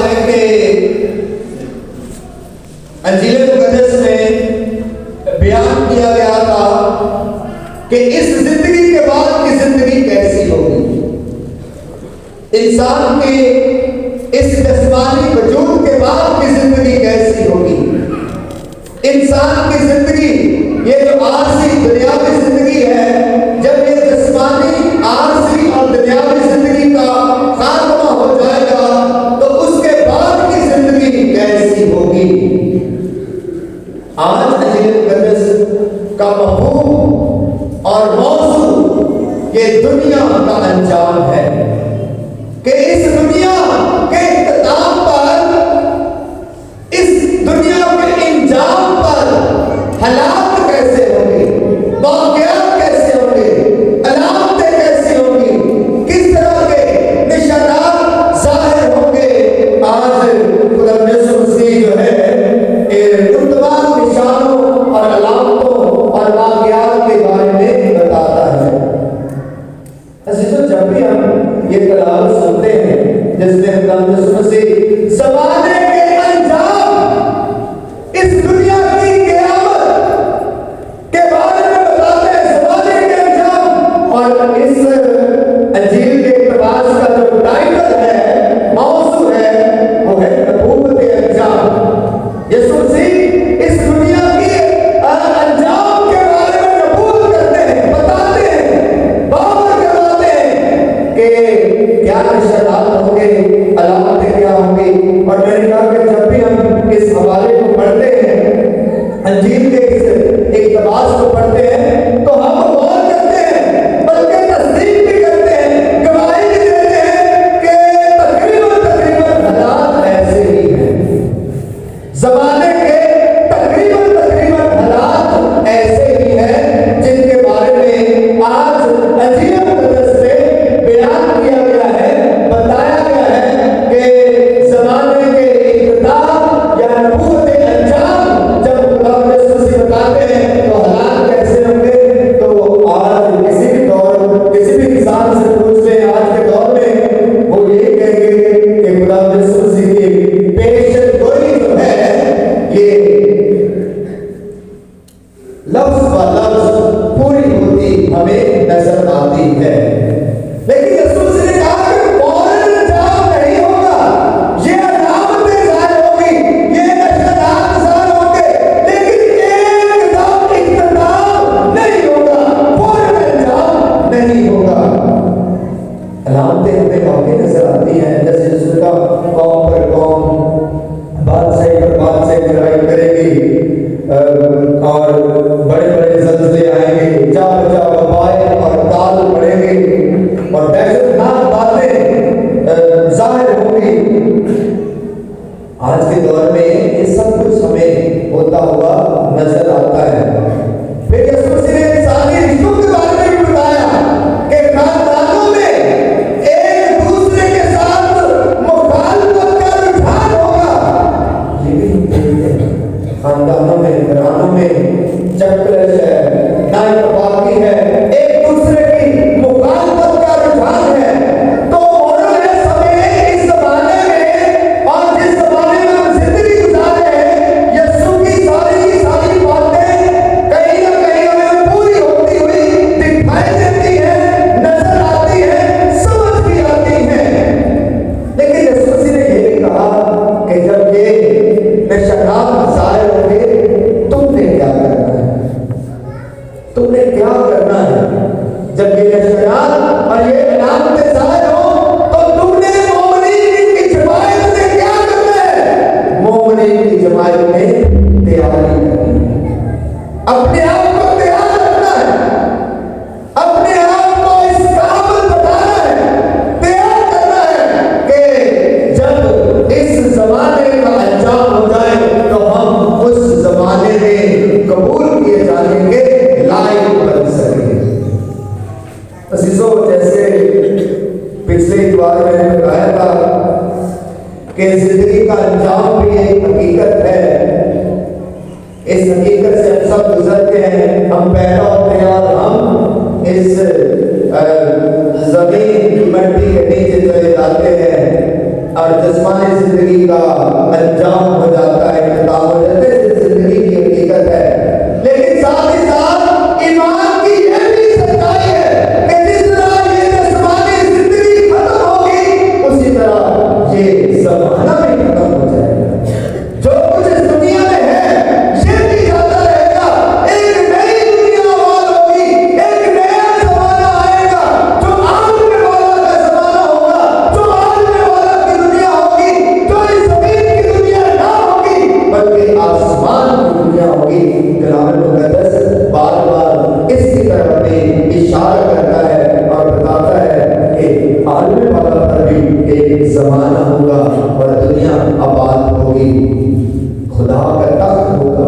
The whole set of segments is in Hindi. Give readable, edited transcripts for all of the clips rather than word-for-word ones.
है कि अंजील मुक़द्दस में बयान किया गया था कि इस जिंदगी के बाद की जिंदगी कैसी होगी। इंसान के इस जिस्मानी वजूद के बाद की जिंदगी कैसी होगी। इंसान की जिंदगी, ये जो आरसी दुनियावी जिंदगी है, जब ये जिस्मानी आरसी और दुनियावी जिंदगी का खात्मा हो जाएगा तो उसके बाद की जिंदगी कैसी होगी। आज अंजील मुक़द्दस का मफ़हूम और मौज़ू ये दुनिया का अंजाम है कि इस दुनिया के इख्तिताम पर, इस दुनिया के इंजाम पर हालात कैसे होंगे, वाक़यात कैसे होंगे, अलामतें कैसी होंगी, किस तरह के निशानात ज़ाहिर होंगे। आज खुदा यीशु मसीह जो है उन तमाम निशानों और अलामतों और वाक़यात के बारे में बताता है। अज़ीज़ों, जब भी हम ये कलाम सुनते हैं जिसमें खुदा यीशु मसीह ज़माने के अंजाम, इस दुनिया की क़यामत के बारे में बताते हैं, ज़माने के अंजाम, और इस अंजील के इक़्तिबास का जो टाइटल है, मौज़ू है, वो है नबूवत के अंजाम। यीशु मसीह इस दुनिया की अंजाम के बारे में नबूवत करते हैं, बताते हैं, बावर करवाते हैं कि क्या निशानात होंगे, अलामतें क्या होंगी। और मैंने कहा कि जब भी हम इस हवाले को पढ़ते हैं, अंजील के इस इक़्तिबास को पढ़ते हैं, तो हम गौर करते हैं, बल्कि तस्दीक भी करते हैं, गवाही भी देते हैं कि तकरीबन हालात ऐसे ही हैं। ज़माने के तकरीबन हालात ऐसे ही हैं जिनके बारे में आज अंजील मुक़द्दस में बयान किया गया है, बताया गया है कि ज़माने के इख्तिताम या नबूवत के अंजाम जब खुदा यीशु मसीह बताते हैं तो हालात कैसे होंगे। तो आज किसी भी दौर, किसी भी इंसान से पूछ लें आज के दौर में, वो ये कहेंगे कि खुदा यीशु मसीह की पेशन गोई जो है ये लफ्ज़ ब लफ्ज़ पूरी होती हमें नजर आती है। लेकिन यीशु मसीह ने कहा कि फौरन अंजाम नहीं होगा, ये अलामतें ज़ाहिर होगी, ये निशानात ज़ाहिर होंगे, लेकिन एकदम इख्तिताम नहीं होगा, फौरन अंजाम नहीं होगा। अलामतें हमें वाकई नजर आती हैं, जैसे जिसका कौम पर कौम, बादशाही पर बादशाही लड़ाई करेगी और बड़े बड़े ज़ल्ज़ले आएंगे, जा बजा वबाएं और ताल पड़ेंगे और दहशतनाक बातें ज़ाहिर होंगी। आज के दौर में ये सब कुछ हमें होता हुआ नजर आता है। फिर यीशु मसीह ने इंसानी रिश्तों के बारे में भी बताया कि खानदानों में एक दूसरे के साथ मुखालफत का रुझान होगा। ये भी हम देखते हैं, खानदानों में, घरानों में चक्कलेश है, नाइंसाफी है, एक दूसरे की मुखालफत का रुझान है। तो मोरल है समय इस ज़माने में, और जिस ज़माने में हम जिंदगी गुजार रहे हैं, यीशु की सारी बातें कहीं ना कहीं हमें पूरी होती हुई दिखाई देती है, नजर आती है, समझ भी आती है। लेकिन यीशु मसीह ने ये भी कहा कि जब ये निशानात ज़ाहिर होंगे, तुमने क्या करना है, तुमने क्या करना है। जब ये निशानात और ये अलामतें ज़ाहिर हो तो तुमने मोमिनीन की जमात में क्या करना है। मोमिनीन की जमात में तैयारी करनी है, अपने आप को तैयार रखना है, अपने आप को इस काबिल बनाना है, तैयार करना है कि जब इस ज़माने का अंजाम हो जाए तो हम उस ज़माने में कबूल किए जाने के लायक बन सकें। अज़ीज़ों, जैसे पिछले इतवार में मैंने बताया था कि जिंदगी का अंजाम भी एक हकीकत है। इस हकीकत से हम सब गुजरते हैं, हम पैदा होते हैं और हम इस जमीन की मिट्टी के नीचे चले जाते हैं और और जिस्मानी जिंदगी का अंजाम हो जाता है, खत्म हो जाता है, जिंदगी की हकीकत है। लेकिन साथ ही साथ ईमान की यह भी सच्चाई है कि जिस तरह ये जिस्मानी जिंदगी खत्म होगी, उसी तरह ये जमाना भी खत्म हो जाएगा। जो कुछ इस दुनिया में है ये भी जाता रहेगा। एक नई दुनिया आबाद होगी, एक नया जमाना आएगा जो आने वाला का जमाना होगा, जो आने वाला की दुनिया होगी, जो इस जमीन की दुनिया ना होगी बल्कि आसमान की दुनिया होगी। कलाम मुकद्दस बार बार इसकी तरफ में इशारा करता है और बताता है कि आने वाला पर भी एक जमाना होगा और दुनिया आबाद होगी। खुदा का तख्त होगा,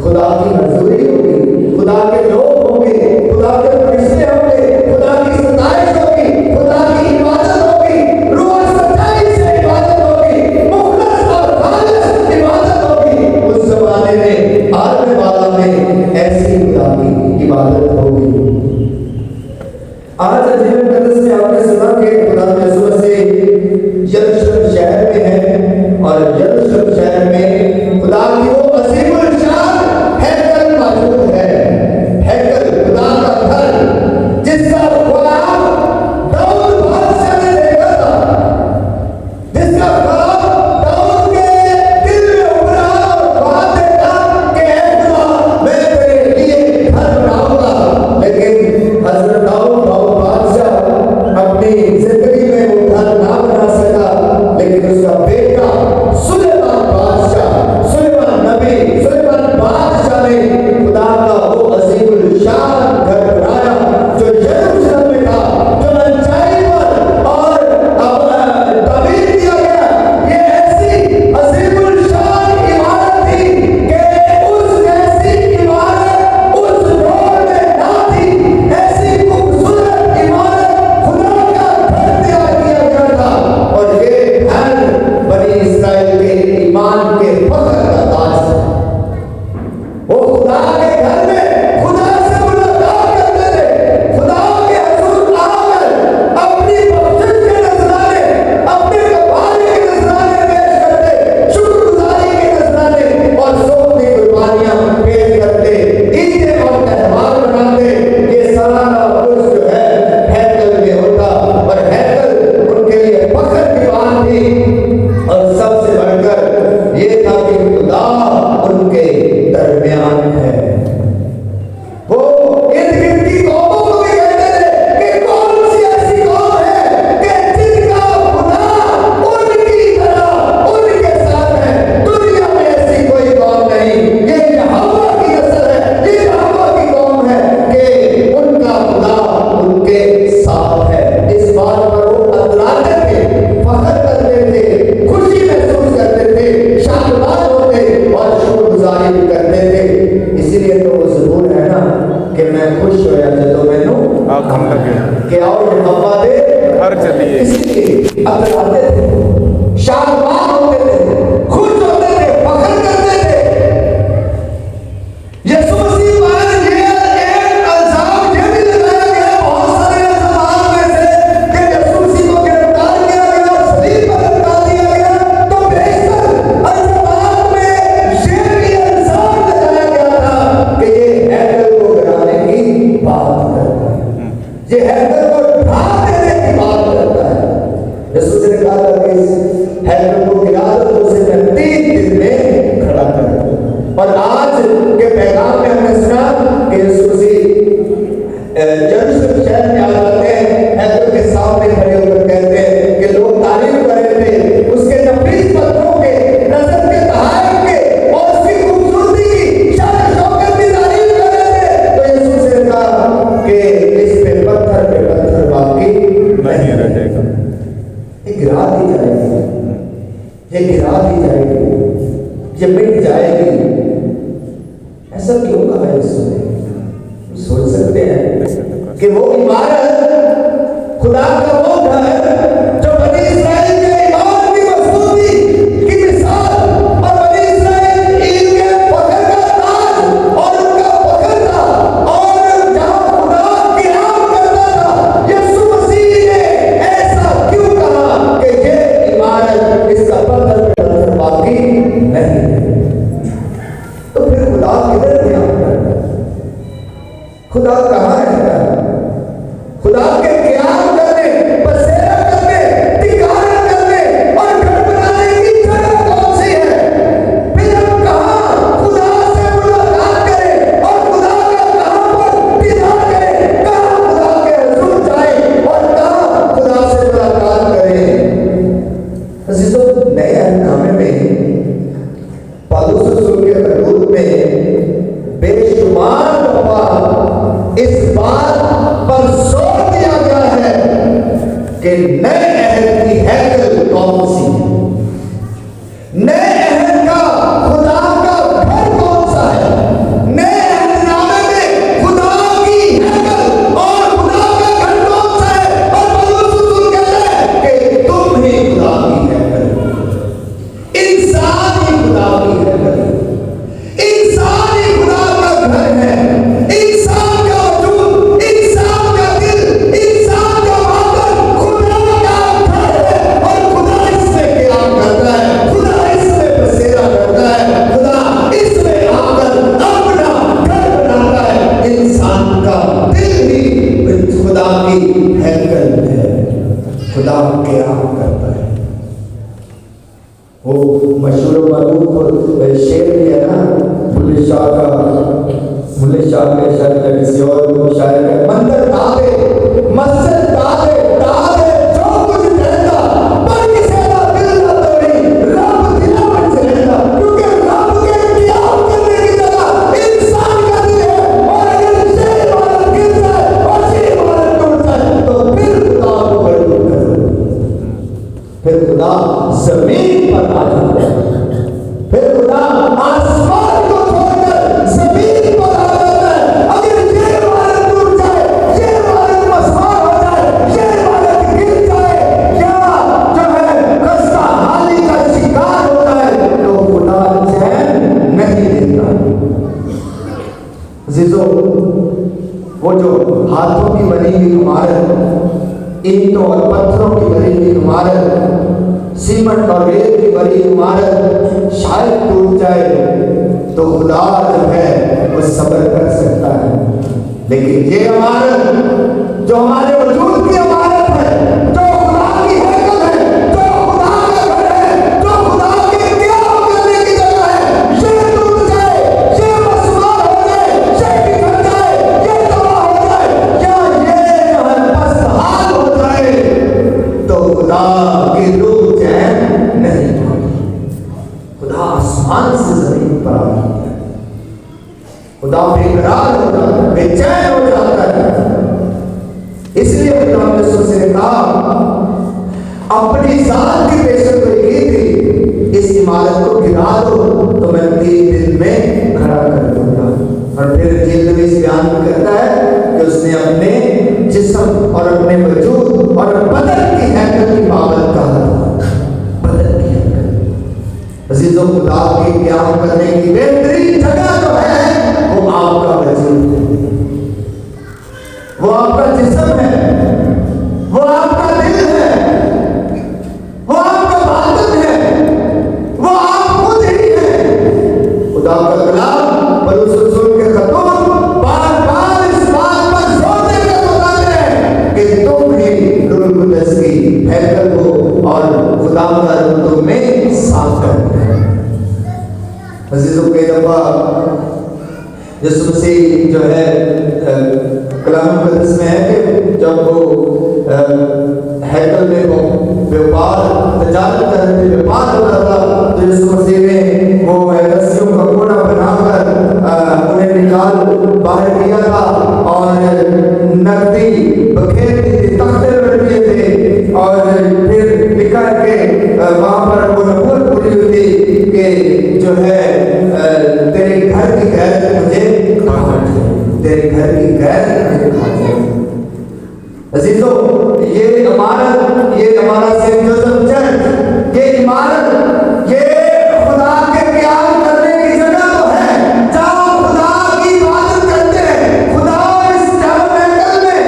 खुदा की हजूरी होगी, खुदा के लोग होंगे, खुदा के फरिश्ते होंगे, खुदा की सताइश होगी, खुदा की इबादत होगी, रूह और सच्चाई से इबादत होगी, मुखलस और खालिस इबादत होगी। उस जमाने में आने वाला में ऐसी खुदा की इबादत होगी। आज जीवन मुकद्दस में आपने सुना कि खुदा यीशु मसीह यरूशलेम शहर में है और यरूशलेम शहर में खुदा की वो अजीमुल शान हैकल मौजूद है। हैकल खुदा का घर जिसका ख्वाब दाऊद बादशाह ने देखा था, जिसका ख्वाब दाऊद के दिल में उभरा और ख्वाब देखा कि ऐ खुदा मैं तेरे लिए घर बनाऊंगा। लेकिन हजरत दाऊद बादशाह अपनी जिंदगी में वो घर ना बना सका, लेकिन उसका बेटा सुलेमान नबी सुलेमान बादशाह ने खुदा का वो अजीमुल शान घर बनाया जो यरूशलेम में था, जो ऊंचाई पर और ताबीर किया गया। ये ऐसी अजीमुल शान इमारत थी कि उस जैसी इमारत उस दौर में ना थी। ऐसी खूबसूरत इमारत खुदा का घर तैयार किया गया था और ये घर बनी इस्राएल के ईमान के फख्र का ताज था। वो खुदा के घर में खुदा से मुलाकात करते थे, खुदा के हुजूर आकर अपनी बख्शिश के नजराने, अपने कफारे के नजराने पेश करते, शुक्रगुजारी के नजराने और सोम की कुर्बानियां पेश करते, ईदें और त्योहार मनाते। ये सारा कुछ जो है हैकल में होता और हैकल उनके लिए फख्र की बात थी। और सबसे बढ़कर ये था कि खुदा उनके दरमियान है। वो इर्द गिर्द की कौमों को भी कहते थे कि कौन सी ऐसी कौम है कि जिनका खुदा उनकी तरह उनके साथ है। दुनिया में ऐसी कोई कौम नहीं। ये यहोवा की नस्ल है, ये यहोवा की कौम है कि उनका खुदा उनके साथ है। इस बात पर वो अतराते थे, फख्र करते थे, खुशी महसूस करते थे, शानदार होते और शुक्रगुजारी भी करते थे। इसीलिए तो वो ज़रूर है ना कि मैं खुश होया जदों मैनू आखन लगे कि आओ यहोवा दे हर चलिए। इसलिए अतराते थे, शानदार होते थे, खुश होते थे, फख्र करते थे। यीशु मसीह पर ये एक इल्जाम ये भी लगाया गया बहुत सारे इल्जामात में से कि यीशु मसीह को गिरफ्तार किया गया और सलीब पर लटका दिया गया। तो बेशक इल्जामात में ये भी इल्जाम लगाया गया था कि ये हैकल को गिराने की बात करता है, ये हैकल को ढा देने की बात करता है। यीशु ने कहा था कि इस हैकल को गिरा दो तो उसे मैं 3 दिन में खड़ा कर दूंगा। और आज के पैगाम में हमने सुना कि यीशु मसीह यरूशलेम शहर में आ जाते हैं, हैकल के सामने खड़े होकर कहते हैं कि लोग तारीफ कर रहे थे उसके नफीस पत्थरों के, नजर के तहाइफ के और उसकी खूबसूरती की, शान शौकत की तारीफ कर रहे थे। तो यीशु ने कहा कि इस पे पत्थर बाकी नहीं रहेगा, ये गिरा दी जाएगी, ये गिरा दी जाएगी, ये मिट जाएगी। ऐसा क्यों कहा है यीशु ने? सोच सकते हैं कि वो इमारत खुदा का वो घर जो बनी इस्राएल के ईमान की मजबूती की मिसाल और बनी इस्राएल ईद के फख्र का ताज और उनका फख्र था और जहां खुदा क़याम करता था, यीशु मसीह ने ऐसा क्यों कहा कि ये इमारत वो मशहूर मारूफ शेर भी है ना, बुल्ले शाह के शायर का किसी और शायर का, मंदिर दादे मस्जिद दादे दादे जो कुछ रहता पर किसे ना दिल ना तोड़ी, रब दिला में चलेगा, क्योंकि रब के क़याम करने की जगह इंसान का दिल है, और अगर ये इबादत गिर जाए और ये इबादत टूट जाए तो फिर खुदा को बड़ी करो, फिर खुदा जमीन पर आ जाता है, फिर खुदा आसमान को छोड़कर जमीन पर आ जाता है। अगर ये इबादत टूट जाए, ये इबादत मसवार हो जाए, ये इबादत गिर जाए, या जो है कस्ता हाली का शिकार हो जाए तो खुदा चैन नहीं देता। अजीजों, वो जो हाथों की बनी हुई इमारत, ईंटों और पत्थरों की बनी हुई इमारत, सीमेंट और रेत की बनी इमारत शायद टूट जाए तो खुदा जो है वो सब्र कर सकता है, लेकिन ये इमारत जो हमारे वजूद की इमारत है, जो खुदा की हैकल है, जो खुदा का घर है, जो खुदा के क़याम करने की जगह है, ये टूट जाए, ये मसवार हो जाए, ये बिखर जाए, ये तबाह हो जाए, या ये जो है पस्तहाल हो जाए तो खुदा की रूह चैन नहीं पाती। खुदा आसमान से जमीन पर आ जाता है, खुदा बेकरार हो जाता है, बेचैन हो जाता है। इसलिए खुदा ने से कहा, अपनी जात की पेशेंगोई की थी, इस इमारत को गिरा दो तो मैं 3 दिन में खड़ा कर दूंगा। और फिर जिल्दवीस बयान करता है कि उसने अपने जिस्म और अपने वजूद और बदन की हैकल की बाबत कहा था, बदन की हैकल। अजीजों, खुदा के क़याम करने की बेहतरीन जगह जो है वो आपका वजूद है, वो आपका जिस्म है, वो आपका दिल है, वो आपका बातिन है, वो आप खुद ही हैं। खुदा का कलाम पलूस रसूल के खतून बार-बार इस बात पर जोर देकर बताते हैं कि तुम ही रूह कुद्दस की हैकल हो और खुदा का रूह तुम में साफ करता है। अजीजों, कई दफा यीशु मसीह जो है कलाम मुक़द्दस में है कि जब वो हैकल में वो व्यापार तजारत कर रहे थे, व्यापार हो रहा था, तो यीशु मसीह ने वो रस्सियों का कोना बनाकर उन्हें निकाल बाहर किया था और नकदी बखेर दी थी, तख्ते रख दिए थे, और फिर लिखा है कि वहाँ पर वो नबूवत पूरी हुई थी कि जो है तेरे घर की गैरत मुझे तेरे घर की गैरत मुझे खा। अजीजों, ये इमारत, ये हमारा सेंट जोसेफ चर्च, ये इमारत, ये खुदा के क़याम करने की जगह तो है जहाँ खुदा की इबादत करते हैं। खुदा इस टैबरनेकल में,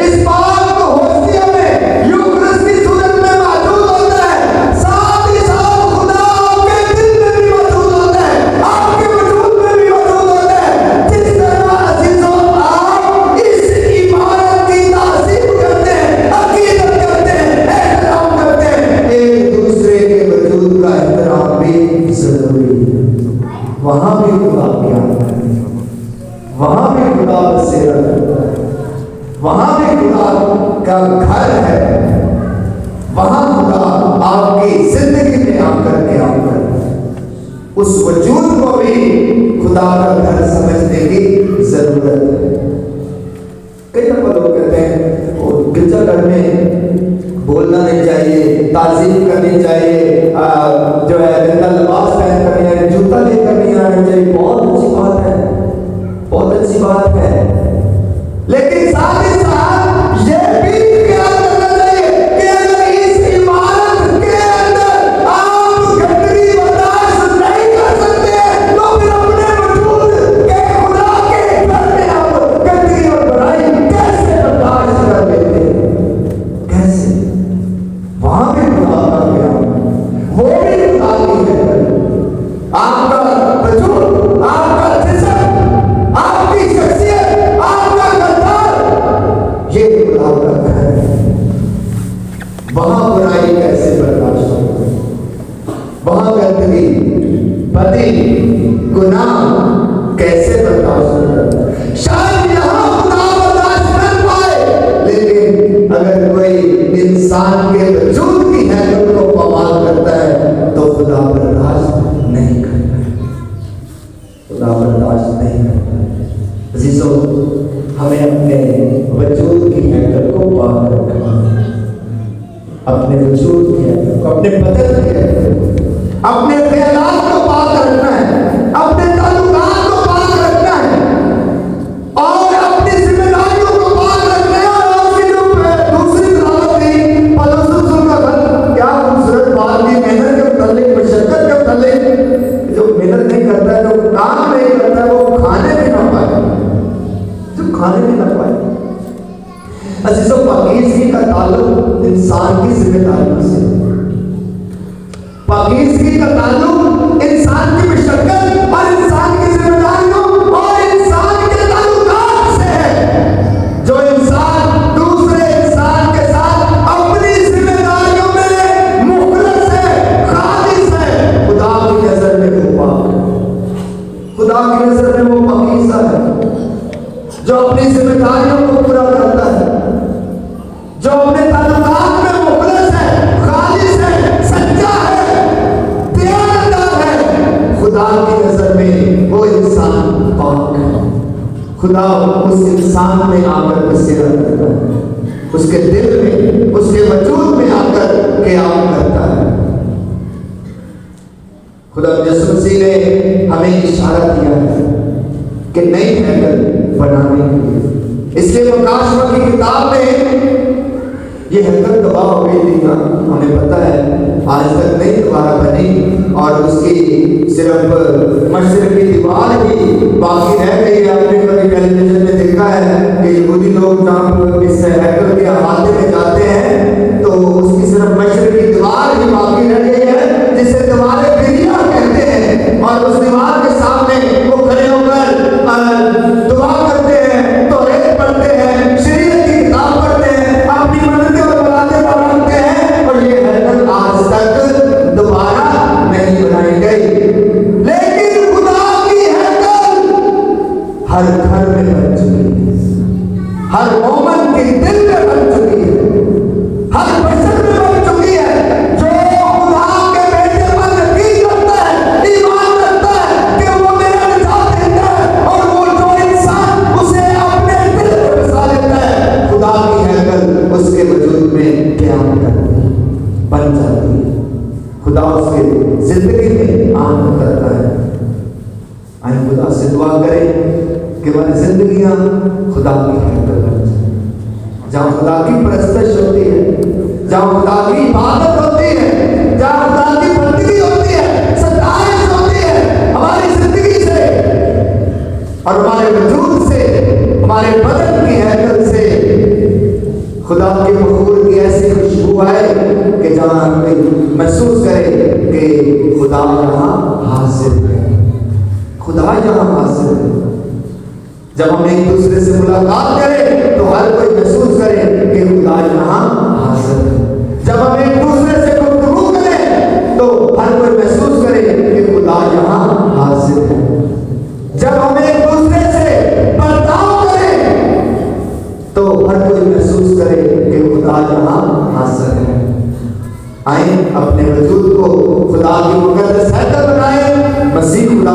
इस पाक होस्टिया में, यूकरिस्ट की सूरत में मौजूद होता है, साथ ही साथ खुदा आपके दिल में भी मौजूद होता है, आपके वजूद में भी मौजूद होता है। जिस तरह अजीजों आप इस इमारत की ताज़ीम करते हैं, अकीदत करते हैं, एहतराम करते हैं, एक दूसरे के वजूद का एहतराम भी जरूरी है। वहां भी खुदा क़याम करता है, वहां भी खुदा बसेरा करता है, वहां भी खुदा का घर है, वहां खुदा आपकी जिंदगी में आकर क़याम करता है। उस वजूद को भी खुदा का घर समझने की जरूरत है। कई दफा लोग कहते हैं वो गिरजाघर में बोलना नहीं चाहिए, ताज़ीम करनी चाहिए, जो है गंदा लिबास पहन कर नहीं आना, जूता लेकर नहीं आना चाहिए। बहुत अच्छी बात है, बहुत अच्छी बात है, लेकिन साथ ही साथ ये भी ख्याल रखना चाहिए कि अगर इस इमारत के अंदर आप गंदगी बर्दाश्त नहीं कर सकते तो फिर अपने वजूद के खुदा के घर में आप गंदगी और बुराई कैसे बर्दाश्त कर लेते हैं? कैसे? वहां भी खुदा का क़याम, भी पति गुनाह कैसे बर्दाश्त कर, शायद यहाँ खुदा बर्दाश्त कर पाए, लेकिन अगर कोई इंसान के वजूद की हैकल को बवाल करता है तो खुदा बर्दाश्त नहीं करता, खुदा बर्दाश्त नहीं करता। अजीजों, हमें अपने वजूद की हैकल को पाक रखना, अपने वजूद की हैकल को, अपने बदन की हैकल को, अपने ख्यालात को पाक रखना है, अपने ताल्लुकात को पाक रखना है और अपनी जिम्मेदारियों को पाक रखना है। और उसकी जो दूसरी तरफ थी पलस्तुल का घर, क्या खूबसूरत बात की, मेहनत के मुतालिक, मशक्कत के मुतालिक, जो मेहनत नहीं करता है, जो काम नहीं करता है, वो खाने भी ना पाए, जो खाने भी ना पाए। अजीजों, पाकीज़गी का ताल्लुक इंसान की जिम्मेदारियों से, पाकीज़गी का ताल्लुक इंसान की मशक्कत और इंसान की जिम्मेदारियों और इंसान के ताल्लुकात से है। जो इंसान दूसरे इंसान के साथ अपनी जिम्मेदारियों में मुखलस है, खालिस है, खुदा की नजर में वो पाक है, खुदा की नजर में वो पाकीज़ा है। जो अपनी जिम्मेदारियों को पूरा करता है, जो अपने ताल्लुकात में मुखलस है, खालिस है, सच्चा है, दयानदार है, खुदा की नजर में वो इंसान पाक है। खुदा उस इंसान में आकर बसेरा करता है, उसके दिल में, उसके वजूद में आकर क़याम करता है। खुदा यीशु मसीह ने हमें इशारा दिया है कि नई हैकल बनाने के लिए, इसलिए प्रकाशवा की किताब में ये हैकल तबाह हो गई थी ना, हमें पता है, आज तक नहीं दोबारा बनी और उसकी सिर्फ मशरिक की दीवार ही बाकी रह गई है। आपने कभी टेलीविजन में देखा है कि यहूदी लोग जहाँ इस हैकल के अहाते में जाते हैं तो उसकी सिर्फ मशरिक की दीवार ही बाकी रह गई है, जिसे दीवारें बिरिया कहते हैं। और उस दीवार के सामने वो खड़े होकर दुआ करते हैं, तौरात पढ़ते हैं, शरीयत की किताब पढ़ते हैं, अपनी मन्नतें और मुरादें मांगते हैं। और ये हैकल आज तक दोबारा नहीं बनाई गई, लेकिन खुदा की हैकल हर घर में बन चुकी है, हर मोमिन के दिल में बन चुकी है, हर बशर में बन चुकी है। जो खुदा के बेटे पर यकीन करता है, ईमान रखता है कि वो मेरा निजात देता है, और वो जो इंसान उसे अपने दिल में बसा लेता है, खुदा की हैकल उसके वजूद में क़याम करती है, बन जाती है, खुदा उसके जिंदगी में आनंद करता है। आइए खुदा से दुआ करें कि हमारी जिंदगियां खुदा की हैकल बन जाए, जहाँ खुदा की परस्तिश होती है, जहाँ खुदा की इबादत होती है, जहाँ खुदा की बंदगी होती है, सताइश होती है हमारी जिंदगी से और हमारे वजूद से, हमारे बदन की हैकल से खुदा के मखूर की ऐसी खुशबू आए कि जहाँ कोई महसूस करे कि खुदा यहाँ हाजिर है, खुदा यहाँ हाजिर है। जब हम एक दूसरे से मुलाकात करें तो हर कोई महसूस करे कि खुदा यहाँ हाजिर है। जब हम एक दूसरे से गुफ्तगू करें तो हर कोई महसूस करे कि खुदा यहाँ हाजिर है। जब हम एक दूसरे से बर्ताव करें तो हर कोई महसूस करे कि खुदा यहाँ हाजिर है। आए अपने वजूद को खुदा की मुकद्दस हैकल बनाए, मसीह खुदा